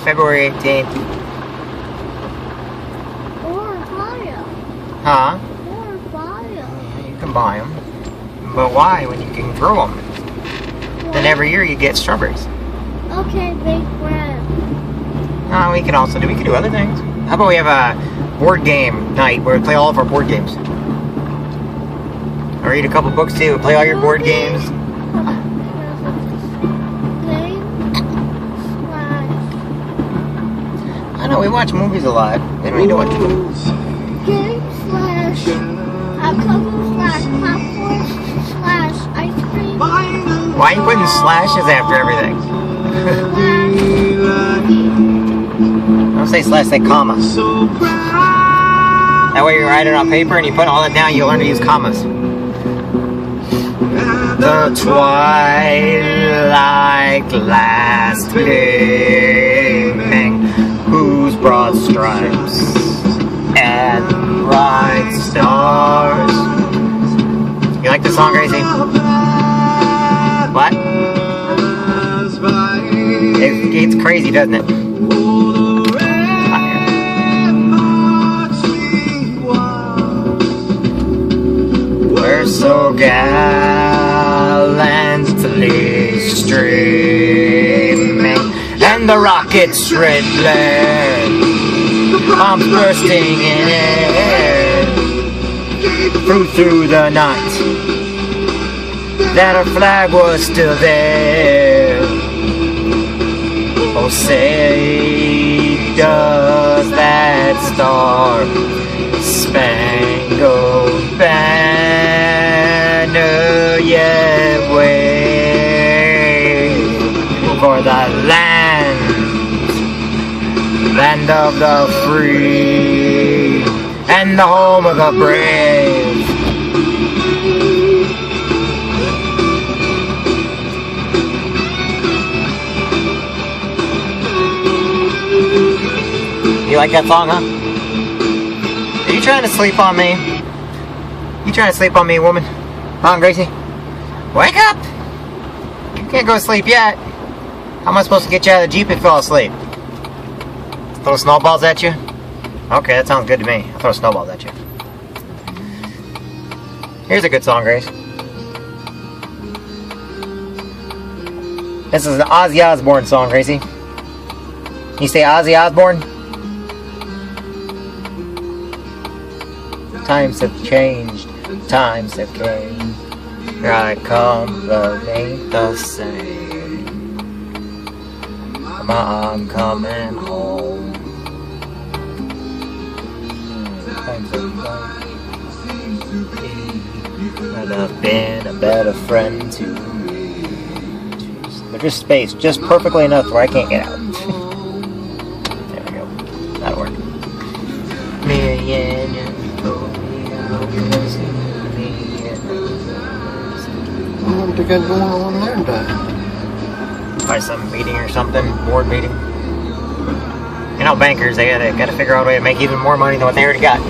February 18th. Or buy them. Huh? Or buy them. You can buy them. But why when you can grow them? Then every year you get strawberries. Okay, big bread. We can do other things. How about we have a board game night where we play all of our board games? Or read a couple books too. Play all your board games. I know, we watch movies a lot. Then we don't watch movies. Game slash a couple slash popcorn slash ice cream. Why are you putting slashes after everything? Don't say slash, say comma. That way you write it on paper and you put all that down, you'll learn to use commas. The twilight last gleaming, whose broad stripes and bright stars. You like the song, Gracie? What? It's crazy, doesn't it? We're so gallantly streaming, and the rockets red glare, bombs bursting in air, through the night, that our flag was still there. Oh, say, does that star spangled banner yet wave for the land of the free and the home of the brave? You like that song, huh? Are you trying to sleep on me? You trying to sleep on me, woman? Huh, Gracie? Wake up! You can't go to sleep yet. How am I supposed to get you out of the Jeep if you fall asleep? Throw snowballs at you? Okay, that sounds good to me. I'll throw snowballs at you. Here's a good song, Grace. This is an Ozzy Osbourne song, Gracie. You say Ozzy Osbourne? Times have changed, times have changed. Here I come, but ain't the same. I'm coming home. Times have changed. I'd have been a better friend to me. But just space, just perfectly enough where I can't get out. There we go. That'll work. What they got going on there today? Probably some meeting or something, board meeting. You know, bankers, they gotta figure out a way to make even more money than what they already got.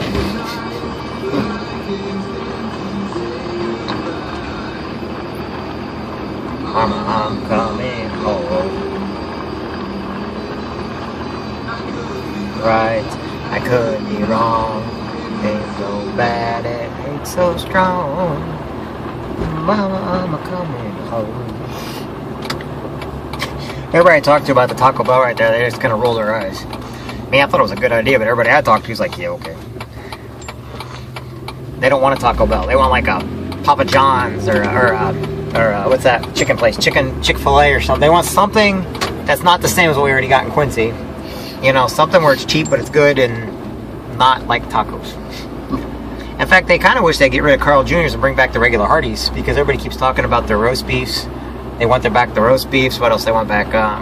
I'm coming home. Right, I could be wrong. Ain't so bad, it ain't so strong. Mama, I'm coming home. Everybody I talked to about the Taco Bell right there, they just kind of roll their eyes. I mean, I thought it was a good idea, but everybody I talked to was like, yeah, okay. They don't want a Taco Bell. They want like a Papa John's or what's that chicken place? Chick-fil-A or something. They want something that's not the same as what we already got in Quincy. You know, something where it's cheap but it's good and not like tacos. In fact, they kind of wish they'd get rid of Carl Jr.'s and bring back the regular Hardee's, because everybody keeps talking about their roast beefs. They want back the roast beefs. What else they want back? I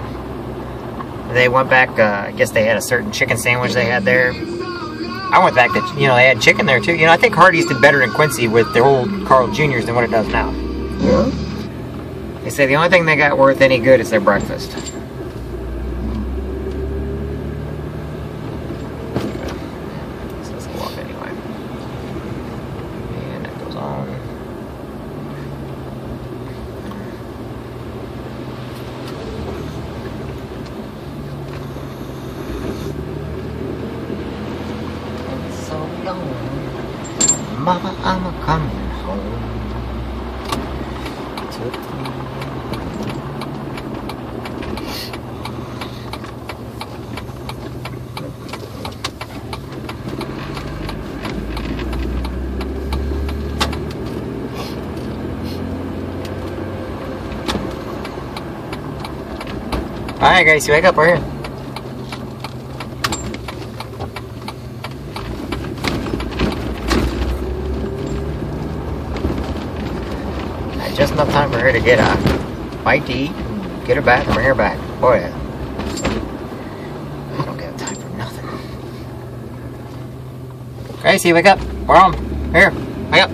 guess they had a certain chicken sandwich they had there. I went back to, they had chicken there too. I think Hardee's did better in Quincy with their old Carl Jr.'s than what it does now. Yeah. They say the only thing they got worth any good is their breakfast. So let's go up anyway. And that goes on. Alright, Gracie, wake up. We're here. Just enough time for her to get a bite to eat, and get her back, and bring her back. Boy, I don't get time for nothing. Gracie, wake up. We're home. Here, wake up.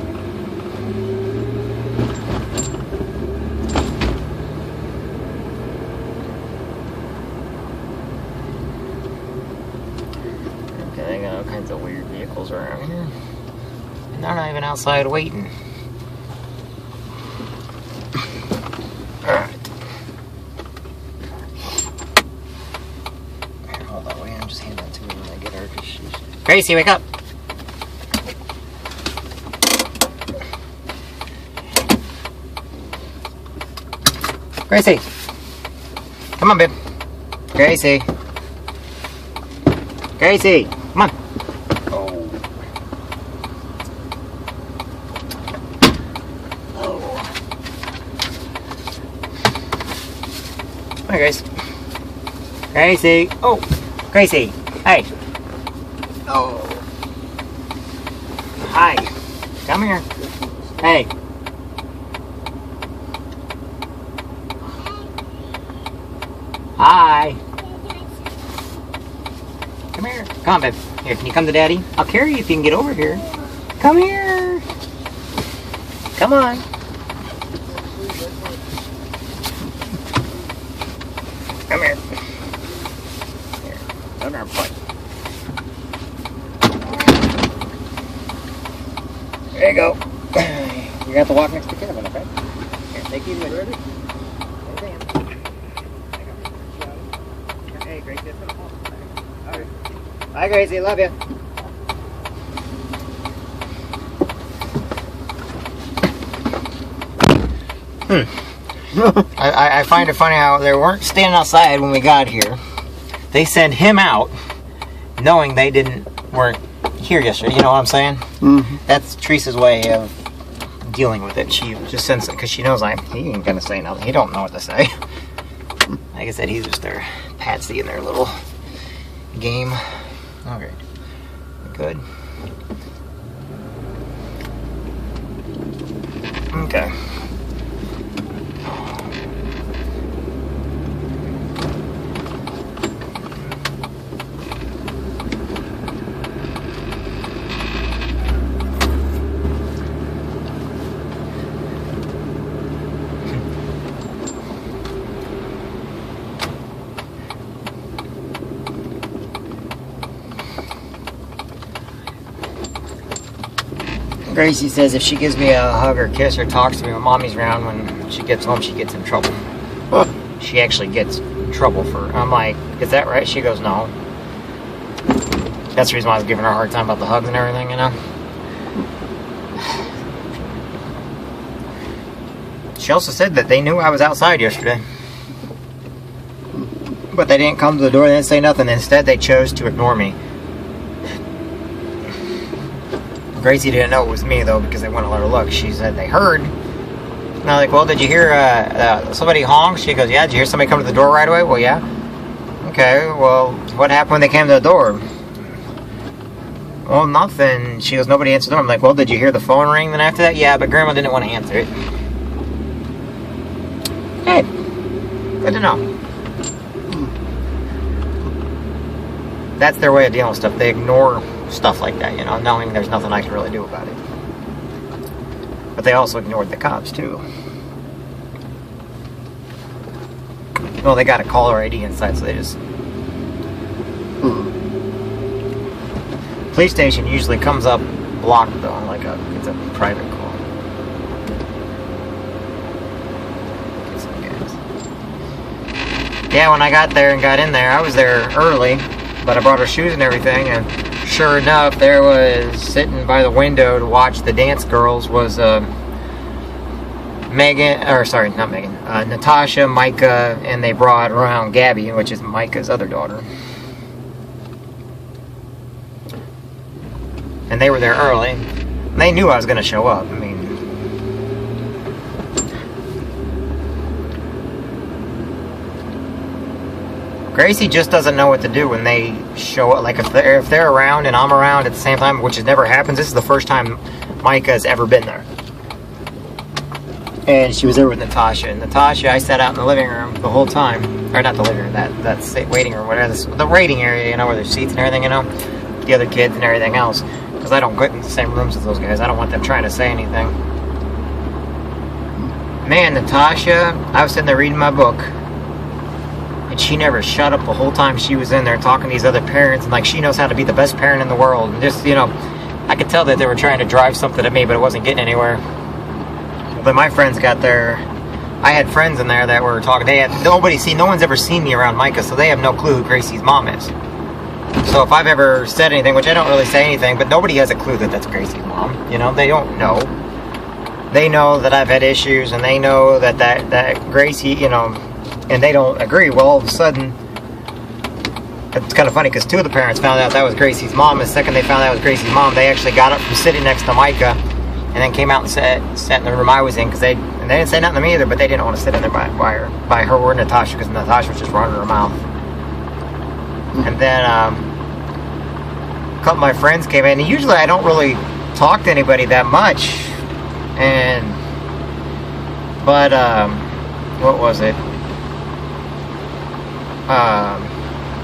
Okay, they got all kinds of weird vehicles around here. And they're not even outside waiting. Alright. Here, hold on, wait, I'm just handing that to her when I get her, 'cause she's... Gracie, wake up! Gracie! Come on, babe. Gracie! Gracie! Come on! Oh. Hi, Grace. Gracie. Oh, Gracie. Hey. Oh. Hi. Come here. Hey. Hi. Come here. Come on, babe. Here, can you come to Daddy? I'll carry you if you can get over here. Come here. Come on. Come here. Here. Come here, boy. There you go. You got to walk next to Kevin, okay? Here, take you with you. Hey, Gracie. All right. Bye, Gracie. Love you. I find it funny how they weren't standing outside when we got here. They sent him out knowing they weren't here yesterday. You know what I'm saying? Mm-hmm. That's Teresa's way of dealing with it. She just sends it because she knows he ain't gonna say nothing. He don't know what to say. Like I said, he's just their patsy in their little game. Okay, good. Okay. Gracie says if she gives me a hug or kiss or talks to me when Mommy's around, when she gets home, she gets in trouble. She actually gets in trouble for... I'm like, is that right? She goes, no. That's the reason why I was giving her a hard time about the hugs and everything, you know? She also said that they knew I was outside yesterday. But they didn't come to the door, they didn't say nothing. Instead, they chose to ignore me. Gracie didn't know it was me, though, because they wouldn't let her look. She said they heard. And I'm like, well, did you hear somebody honk? She goes, yeah. Did you hear somebody come to the door right away? Well, yeah. Okay, well, what happened when they came to the door? Well, nothing. She goes, nobody answered the door. I'm like, well, did you hear the phone ring then after that? Yeah, but Grandma didn't want to answer it. Hey, good to know. That's their way of dealing with stuff. They ignore stuff like that, you know, knowing there's nothing I can really do about it. But they also ignored the cops, too. Well, they got a caller ID inside, so they just... Police station usually comes up blocked, though, like it's a private call. Get some gas. Yeah, when I got there and got in there, I was there early, but I brought her shoes and everything, and sure enough, there was sitting by the window to watch the dance girls was Natasha, Micah, and they brought around Gabby, which is Micah's other daughter. And they were there early. And they knew I was going to show up. I mean, Gracie just doesn't know what to do when they show up. Like, if they're around and I'm around at the same time, which has never happens. This is the first time Micah's ever been there. And she was there with Natasha. And Natasha, I sat out in the living room the whole time. Or not the living room, that's waiting room, whatever. The waiting area, you know, where there's seats and everything, you know. The other kids and everything else. Because I don't get in the same rooms as those guys. I don't want them trying to say anything. Man, Natasha, I was sitting there reading my book. And she never shut up the whole time she was in there talking to these other parents. And like, she knows how to be the best parent in the world. And just, you know, I could tell that they were trying to drive something at me, but it wasn't getting anywhere. But my friends got there. I had friends in there that were talking. They had no one's ever seen me around Micah, so they have no clue who Gracie's mom is. So if I've ever said anything, which I don't really say anything, but nobody has a clue that that's Gracie's mom. You know, they don't know. They know that I've had issues, and they know that Gracie, you know, and they don't agree. Well, all of a sudden, it's kind of funny because two of the parents found out that was Gracie's mom. The second they found out it was Gracie's mom, they actually got up from sitting next to Micah and then came out and sat in the room I was in, because they didn't say nothing to me either, but they didn't want to sit in there by her or Natasha, because Natasha was just running her mouth. And then a couple of my friends came in, and usually I don't really talk to anybody that much, but what was it?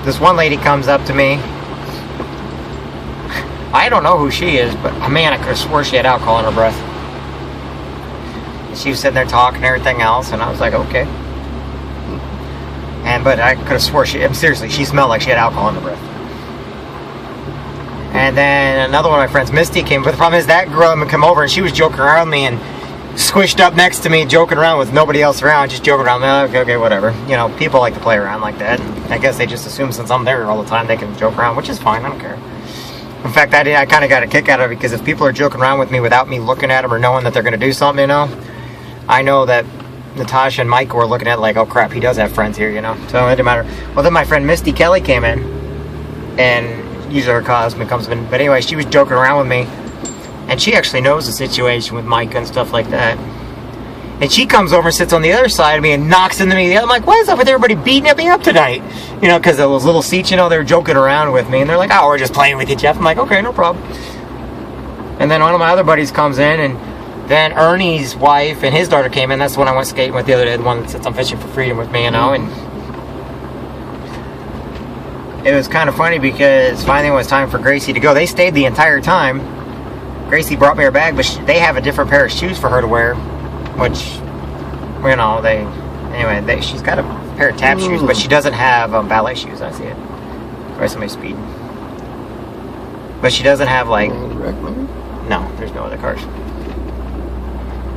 This one lady comes up to me. I don't know who she is, but man, I could have swore she had alcohol in her breath. And she was sitting there talking and everything else, and I was like, okay. But I could have swore seriously, she smelled like she had alcohol in her breath. And then another one of my friends, Misty, came. But the problem is that girl came over and she was joking around me and squished up next to me, joking around with nobody else around, just joking around. Okay, whatever. You know, people like to play around like that. And I guess they just assume since I'm there all the time, they can joke around, which is fine. I don't care. In fact, I kind of got a kick out of it, because if people are joking around with me without me looking at them or knowing that they're going to do something, you know, I know that Natasha and Mike were looking at it like, oh crap, he does have friends here, you know. So it didn't matter. Well, then my friend Misty Kelly came in, and usually her husband comes in. But anyway, she was joking around with me, and she actually knows the situation with Mike and stuff like that. And she comes over and sits on the other side of me and knocks into me. I'm like, what is up with everybody beating me up tonight? You know, because of those little seats, you know, they were joking around with me. And they're like, oh, we're just playing with you, Jeff. I'm like, okay, no problem. And then one of my other buddies comes in, and then Ernie's wife and his daughter came in. That's the one I went skating with the other day, the one that sits on Fishing for Freedom with me, you know. And it was kind of funny because finally it was time for Gracie to go. They stayed the entire time. Gracie brought me her bag, but they have a different pair of shoes for her to wear. Which, you know, she's got a pair of tap shoes, but she doesn't have ballet shoes. I see it. Or somebody's speeding. But she doesn't have, like... No, there's no other cars.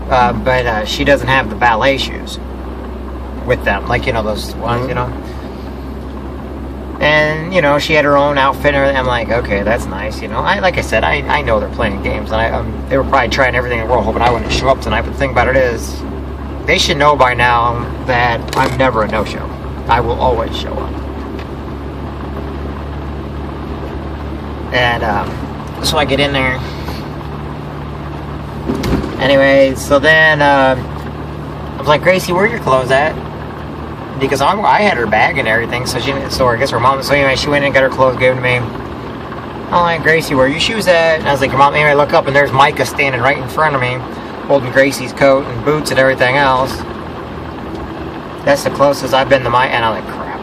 But she doesn't have the ballet shoes with them. Like, you know, those ones, you know. And, you know, she had her own outfit and everything. I'm like, okay, that's nice, you know. Like I said, I know they're playing games, and they were probably trying everything in the world hoping I wouldn't show up tonight. But the thing about it is, they should know by now that I'm never a no-show. I will always show up. And so I get in there. Anyway, so then I was like, Gracie, where are your clothes at? Because I had her bag and everything, so I guess her mom. So anyway, she went in and got her clothes given to me. I'm like, Gracie, where are your shoes at? And I was like, your mom. Anyway, I look up and there's Micah standing right in front of me, holding Gracie's coat and boots and everything else. That's the closest I've been to Micah, and I'm like, crap.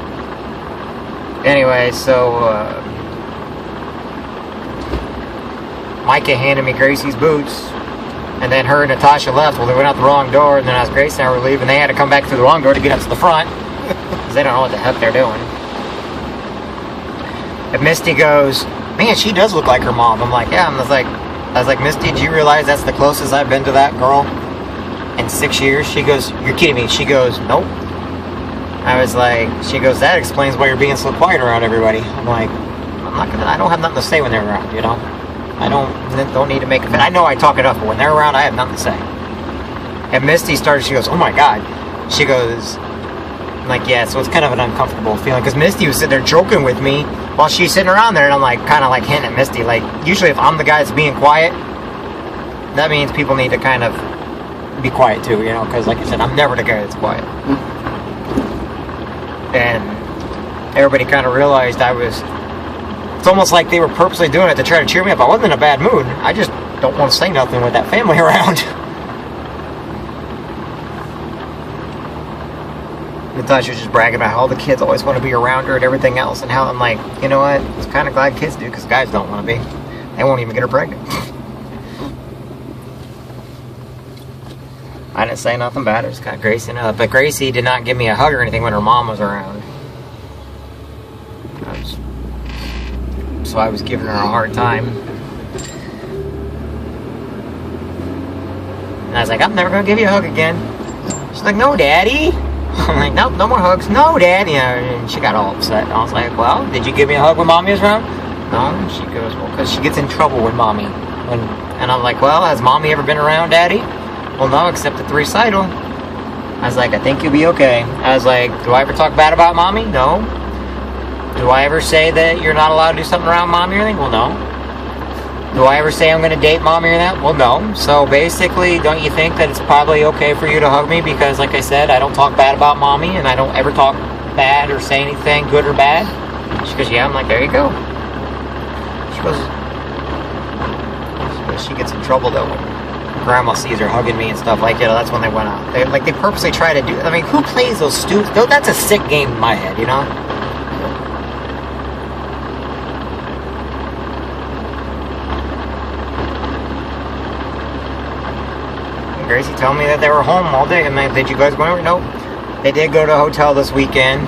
Anyway, so Micah handed me Gracie's boots. And then her and Natasha left. Well, they went out the wrong door, and then as Grace and I were leaving, they had to come back through the wrong door to get up to the front, because they don't know what the heck they're doing. And Misty goes, man, she does look like her mom. I'm like, yeah. I was like, Misty, do you realize that's the closest I've been to that girl in 6 years? She goes, you're kidding me. She goes, nope. I was like, she goes, that explains why you're being so quiet around everybody. I'm like, I don't have nothing to say when they're around, you know. I don't need to make a fit. I know I talk enough, but when they're around, I have nothing to say. And Misty started, she goes, oh my God. She goes, I'm like, yeah, so it's kind of an uncomfortable feeling. Because Misty was sitting there joking with me while she's sitting around there. And I'm like, kind of like hinting at Misty. Like, usually if I'm the guy that's being quiet, that means people need to kind of be quiet too, you know. Because like I said, I'm never the guy that's quiet. And everybody kind of realized it's almost like they were purposely doing it to try to cheer me up. I wasn't in a bad mood. I just don't want to say nothing with that family around. I thought she was just bragging about how all the kids always want to be around her and everything else, and how I'm like, you know what? It's kind of glad kids do, because guys don't want to be. They won't even get her pregnant. I didn't say nothing bad. It was kind of Gracie, but Gracie did not give me a hug or anything when her mom was around. So I was giving her a hard time. And I was like, I'm never going to give you a hug again. She's like, no, Daddy. I'm like, nope, no more hugs. No, Dad. You know, and she got all upset. I was like, well, did you give me a hug when Mommy was around? No. And she goes, well, because she gets in trouble with Mommy. And I'm like, well, has Mommy ever been around, Daddy? Well, no, except at the recital. I was like, I think you'll be okay. I was like, do I ever talk bad about Mommy? No. Do I ever say that you're not allowed to do something around Mommy or anything? Well, no. Do I ever say I'm going to date Mommy or that? Well, no. So basically, don't you think that it's probably okay for you to hug me? Because, like I said, I don't talk bad about Mommy, and I don't ever talk bad or say anything good or bad. She goes, yeah. I'm like, there you go. She goes, she gets in trouble, though. Grandma sees her hugging me and stuff like, you know, that's when they went out. They purposely try to do, I mean, who plays those stupid, that's a sick game in my head, you know? And Gracie told me that they were home all day. And did you guys go over? Nope. They did go to a hotel this weekend.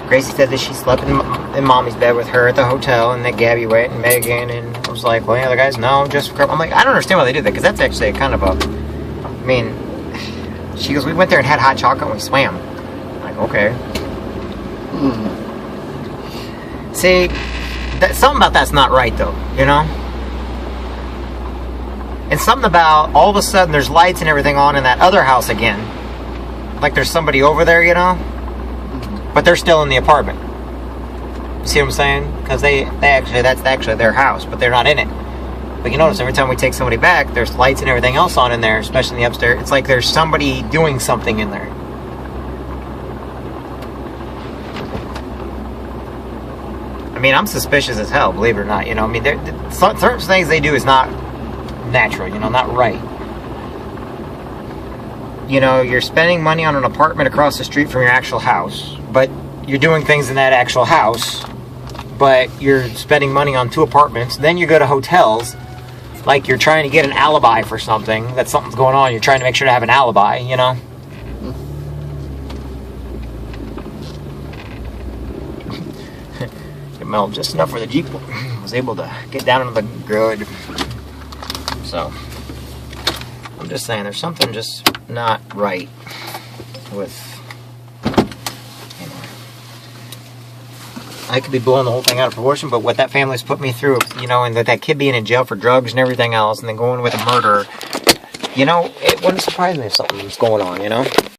Gracie said that she slept in Mommy's bed with her at the hotel, and that Gabby went and Megan, and I was like, well, yeah, the guys, no, just, I'm like, I don't understand why they did that, because that's actually a kind of a, I mean, she goes, we went there and had hot chocolate and we swam. I'm like, okay. See, something about that's not right, though, you know? And something about, all of a sudden, there's lights and everything on in that other house again. Like there's somebody over there, you know? But they're still in the apartment. You see what I'm saying? Because that's actually their house, but they're not in it. But you notice every time we take somebody back, there's lights and everything else on in there, especially in the upstairs. It's like there's somebody doing something in there. I mean, I'm suspicious as hell, believe it or not. You know, I mean, certain things they do is not natural, you know, not right. You know, you're spending money on an apartment across the street from your actual house, but you're doing things in that actual house, but you're spending money on 2 apartments. Then you go to hotels, like you're trying to get an alibi for something, that something's going on. You're trying to make sure to have an alibi, you know? It mellowed just enough where the Jeep was able to get down into the grid. So, I'm just saying, there's something just not right with, you know, I could be blowing the whole thing out of proportion, but what that family's put me through, you know, and that kid being in jail for drugs and everything else, and then going with a murder, you know, it wouldn't surprise me if something was going on, you know?